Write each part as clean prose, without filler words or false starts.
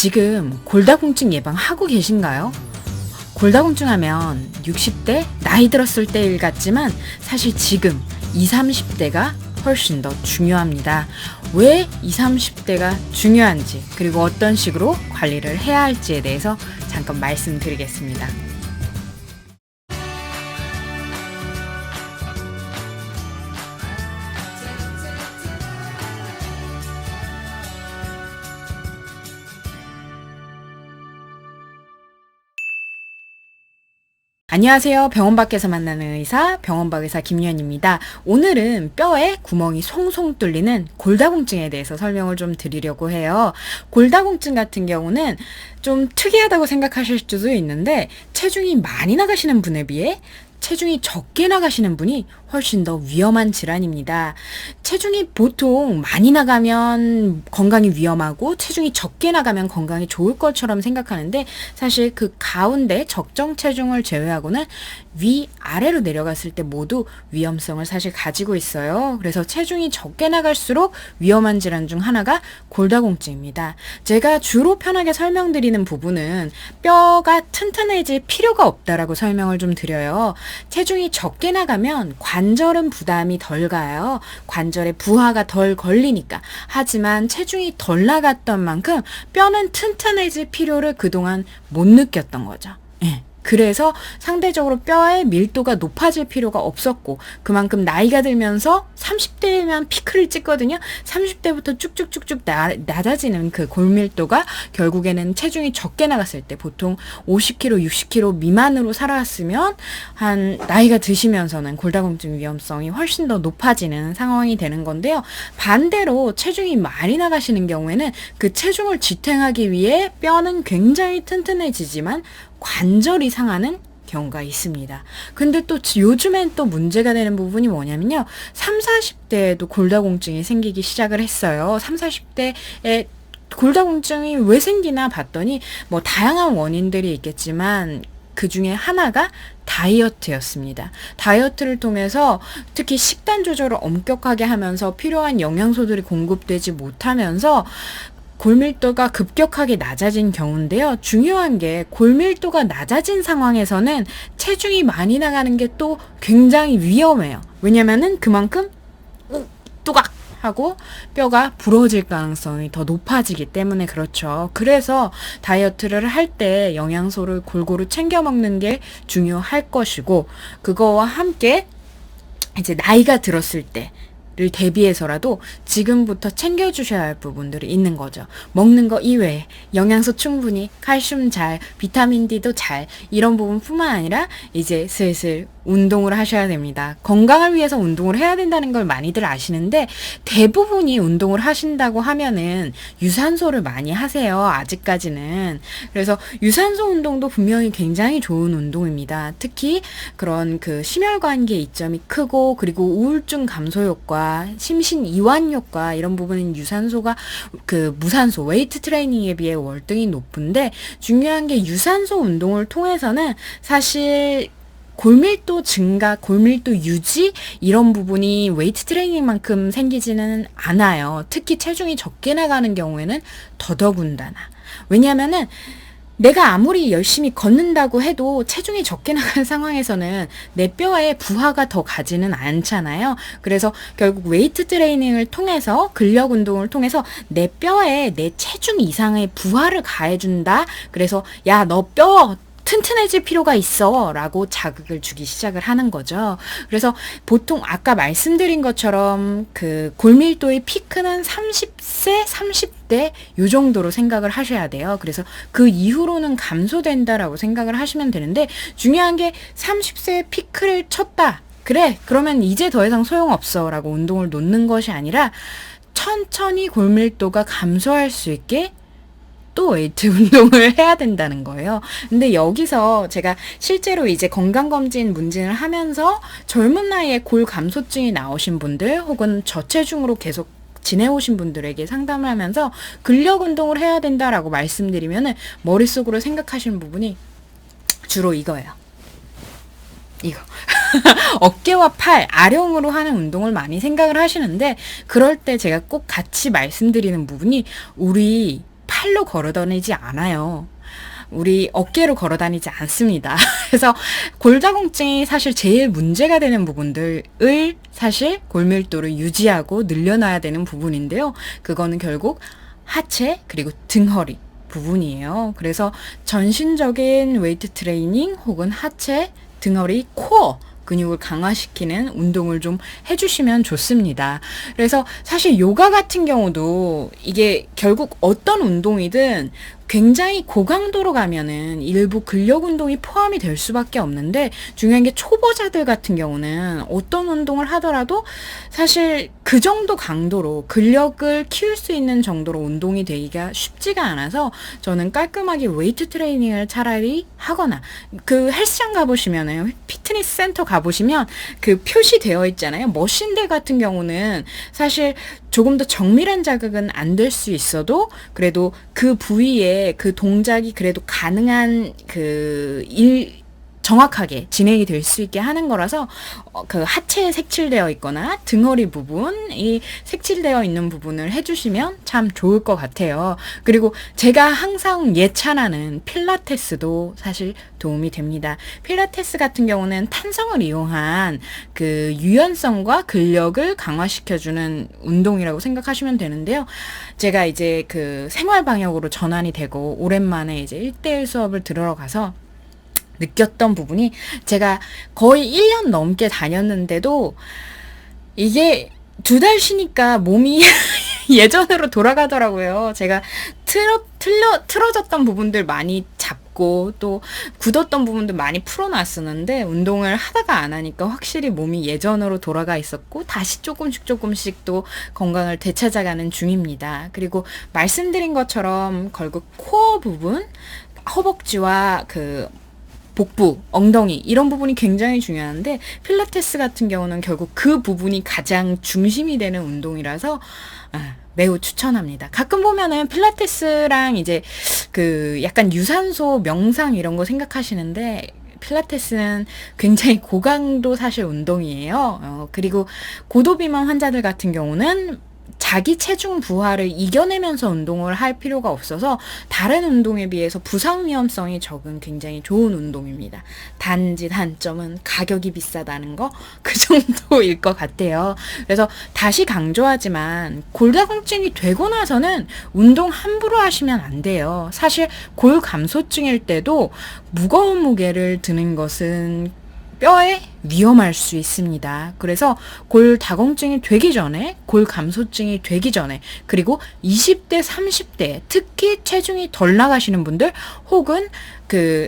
지금 골다공증 예방하고 계신가요? 골다공증 하면 60대 나이 들었을 때 일 같지만 사실 지금 20, 30대가 훨씬 더 중요합니다. 왜 20, 30대가 중요한지 그리고 어떤 식으로 관리를 해야 할지에 대해서 잠깐 말씀드리겠습니다. 안녕하세요. 병원 밖에서 만나는 의사, 병원 밖 의사 김유현입니다. 오늘은 뼈에 구멍이 송송 뚫리는 골다공증에 대해서 설명을 좀 드리려고 해요. 골다공증 같은 경우는 좀 특이하다고 생각하실 수도 있는데 체중이 많이 나가시는 분에 비해 체중이 적게 나가시는 분이 훨씬 더 위험한 질환입니다. 체중이 보통 많이 나가면 건강이 위험하고 체중이 적게 나가면 건강이 좋을 것처럼 생각하는데 사실 그 가운데 적정 체중을 제외하고는 위아래로 내려갔을 때 모두 위험성을 사실 가지고 있어요. 그래서 체중이 적게 나갈수록 위험한 질환 중 하나가 골다공증입니다. 제가 주로 편하게 설명드리는 부분은 뼈가 튼튼해질 필요가 없다라고 설명을 좀 드려요. 체중이 적게 나가면 관절은 부담이 덜 가요. 관절에 부하가 덜 걸리니까. 하지만 체중이 덜 나갔던 만큼 뼈는 튼튼해질 필요를 그동안 못 느꼈던 거죠. 그래서 상대적으로 뼈의 밀도가 높아질 필요가 없었고 그만큼 나이가 들면서 30대면 피크를 찍거든요. 30대부터 쭉쭉쭉쭉 낮아지는 그 골밀도가 결국에는 체중이 적게 나갔을 때 보통 50kg, 60kg 미만으로 살아왔으면 한 나이가 드시면서는 골다공증 위험성이 훨씬 더 높아지는 상황이 되는 건데요. 반대로 체중이 많이 나가시는 경우에는 그 체중을 지탱하기 위해 뼈는 굉장히 튼튼해지지만 관절이 상하는 경우가 있습니다. 근데 또 요즘엔 또 문제가 되는 부분이 뭐냐면요. 3, 40대에도 골다공증이 생기기 시작을 했어요. 3, 40대에 골다공증이 왜 생기나 봤더니 뭐 다양한 원인들이 있겠지만 그 중에 하나가 다이어트였습니다. 다이어트를 통해서 특히 식단 조절을 엄격하게 하면서 필요한 영양소들이 공급되지 못하면서 골밀도가 급격하게 낮아진 경우인데요. 중요한 게 골밀도가 낮아진 상황에서는 체중이 많이 나가는 게 또 굉장히 위험해요. 왜냐면은 그만큼 뚜각 하고 뼈가 부러질 가능성이 더 높아지기 때문에 그렇죠. 그래서 다이어트를 할 때 영양소를 골고루 챙겨 먹는 게 중요할 것이고 그거와 함께 이제 나이가 들었을 때 를 대비해서라도 지금부터 챙겨주셔야 할 부분들이 있는 거죠. 먹는 거 이외에 영양소 충분히, 칼슘 잘, 비타민 D도 잘 이런 부분뿐만 아니라 이제 슬슬 운동을 하셔야 됩니다. 건강을 위해서 운동을 해야 된다는 걸 많이들 아시는데 대부분이 운동을 하신다고 하면은 유산소를 많이 하세요. 아직까지는. 그래서 유산소 운동도 분명히 굉장히 좋은 운동입니다. 특히 그런 그 심혈관계 이점이 크고 그리고 우울증 감소 효과, 심신 이완 효과 이런 부분은 유산소가 그 무산소 웨이트 트레이닝에 비해 월등히 높은데 중요한 게 유산소 운동을 통해서는 사실 골밀도 증가, 골밀도 유지 이런 부분이 웨이트 트레이닝만큼 생기지는 않아요. 특히 체중이 적게 나가는 경우에는 더더군다나. 왜냐하면은 내가 아무리 열심히 걷는다고 해도 체중이 적게 나가는 상황에서는 내 뼈에 부하가 더 가지는 않잖아요. 그래서 결국 웨이트 트레이닝을 통해서 근력 운동을 통해서 내 뼈에 내 체중 이상의 부하를 가해준다. 그래서 야, 너 뼈 튼튼해질 필요가 있어 라고 자극을 주기 시작을 하는 거죠. 그래서 보통 아까 말씀드린 것처럼 그 골밀도의 피크는 30세, 30대 요 정도로 생각을 하셔야 돼요. 그래서 그 이후로는 감소된다라고 생각을 하시면 되는데 중요한 게 30세에 피크를 쳤다. 그래, 그러면 이제 더 이상 소용없어 라고 운동을 놓는 것이 아니라 천천히 골밀도가 감소할 수 있게 또 웨이트 운동을 해야 된다는 거예요. 근데 여기서 제가 실제로 이제 건강검진 문진을 하면서 젊은 나이에 골 감소증이 나오신 분들 혹은 저체중으로 계속 지내오신 분들에게 상담을 하면서 근력 운동을 해야 된다라고 말씀드리면은 머릿속으로 생각하시는 부분이 주로 이거예요. 이거. 어깨와 팔, 아령으로 하는 운동을 많이 생각을 하시는데 그럴 때 제가 꼭 같이 말씀드리는 부분이 우리 팔로 걸어 다니지 않아요. 우리 어깨로 걸어 다니지 않습니다. 그래서 골다공증이 사실 제일 문제가 되는 부분들을 사실 골밀도를 유지하고 늘려놔야 되는 부분인데요. 그거는 결국 하체 그리고 등허리 부분이에요. 그래서 전신적인 웨이트 트레이닝 혹은 하체, 등허리, 코어 근육을 강화시키는 운동을 좀 해주시면 좋습니다. 그래서 사실 요가 같은 경우도 이게 결국 어떤 운동이든 굉장히 고강도로 가면은 일부 근력 운동이 포함이 될 수밖에 없는데, 중요한 게 초보자들 같은 경우는 어떤 운동을 하더라도 사실 그 정도 강도로 근력을 키울 수 있는 정도로 운동이 되기가 쉽지가 않아서 저는 깔끔하게 웨이트 트레이닝을 차라리 하거나, 그 헬스장 가보시면은, 피트니스 센터 가보시면 그 표시되어 있잖아요. 머신들 같은 경우는 사실 조금 더 정밀한 자극은 안 될 수 있어도 그래도 그 부위에 그 동작이 그래도 가능한 정확하게 진행이 될 수 있게 하는 거라서 그 하체에 색칠되어 있거나 등허리 부분이 색칠되어 있는 부분을 해주시면 참 좋을 것 같아요. 그리고 제가 항상 예찬하는 필라테스도 사실 도움이 됩니다. 필라테스 같은 경우는 탄성을 이용한 그 유연성과 근력을 강화시켜주는 운동이라고 생각하시면 되는데요. 제가 이제 그 생활 방역으로 전환이 되고 오랜만에 이제 1대1 수업을 들으러 가서 느꼈던 부분이, 제가 거의 1년 넘게 다녔는데도 이게 2달 쉬니까 몸이 예전으로 돌아가더라고요. 제가 틀어졌던 부분들 많이 잡고 또 굳었던 부분들 많이 풀어놨었는데, 운동을 하다가 안 하니까 확실히 몸이 예전으로 돌아가 있었고 다시 조금씩 또 건강을 되찾아가는 중입니다. 그리고 말씀드린 것처럼 결국 코어 부분, 허벅지와 그 복부, 엉덩이 이런 부분이 굉장히 중요한데, 필라테스 같은 경우는 결국 그 부분이 가장 중심이 되는 운동이라서 매우 추천합니다. 가끔 보면은 필라테스랑 이제 그 약간 유산소, 명상 이런 거 생각하시는데, 필라테스는 굉장히 고강도 사실 운동이에요. 그리고 고도비만 환자들 같은 경우는 자기 체중 부하를 이겨내면서 운동을 할 필요가 없어서 다른 운동에 비해서 부상 위험성이 적은 굉장히 좋은 운동입니다. 단점은 가격이 비싸다는 거, 그 정도일 것 같아요. 그래서 다시 강조하지만 골다공증이 되고 나서는 운동 함부로 하시면 안 돼요. 사실 골 감소증일 때도 무거운 무게를 드는 것은 뼈에 위험할 수 있습니다. 그래서 골다공증이 되기 전에, 골 감소증이 되기 전에, 그리고 20대, 30대, 특히 체중이 덜 나가시는 분들, 혹은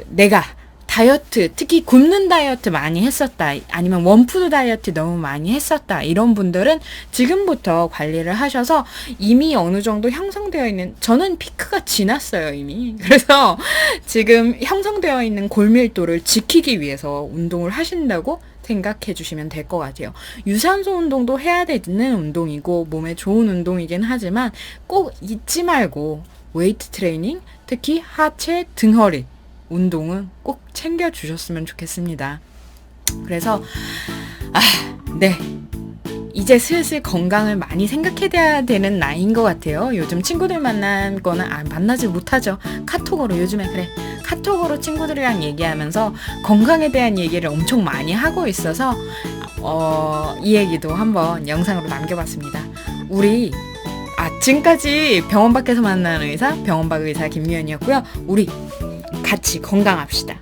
내가 다이어트, 특히 굶는 다이어트 많이 했었다, 아니면 원푸드 다이어트 너무 많이 했었다, 이런 분들은 지금부터 관리를 하셔서 이미 어느 정도 형성되어 있는, 저는 피크가 지났어요, 이미. 그래서 지금 형성되어 있는 골밀도를 지키기 위해서 운동을 하신다고 생각해 주시면 될 것 같아요. 유산소 운동도 해야 되는 운동이고 몸에 좋은 운동이긴 하지만 꼭 잊지 말고 웨이트 트레이닝, 특히 하체, 등허리 운동은 꼭 챙겨주셨으면 좋겠습니다. 그래서 네, 이제 슬슬 건강을 많이 생각해야 되는 나이인 것 같아요. 요즘 친구들 만난 거는 만나지 못하죠. 카톡으로, 요즘에 그래, 카톡으로 친구들이랑 얘기하면서 건강에 대한 얘기를 엄청 많이 하고 있어서 이 얘기도 한번 영상으로 남겨봤습니다. 우리 지금까지 병원 밖에서 만나는 의사, 병원 밖 의사 김유연이었고요. 우리 같이 건강합시다.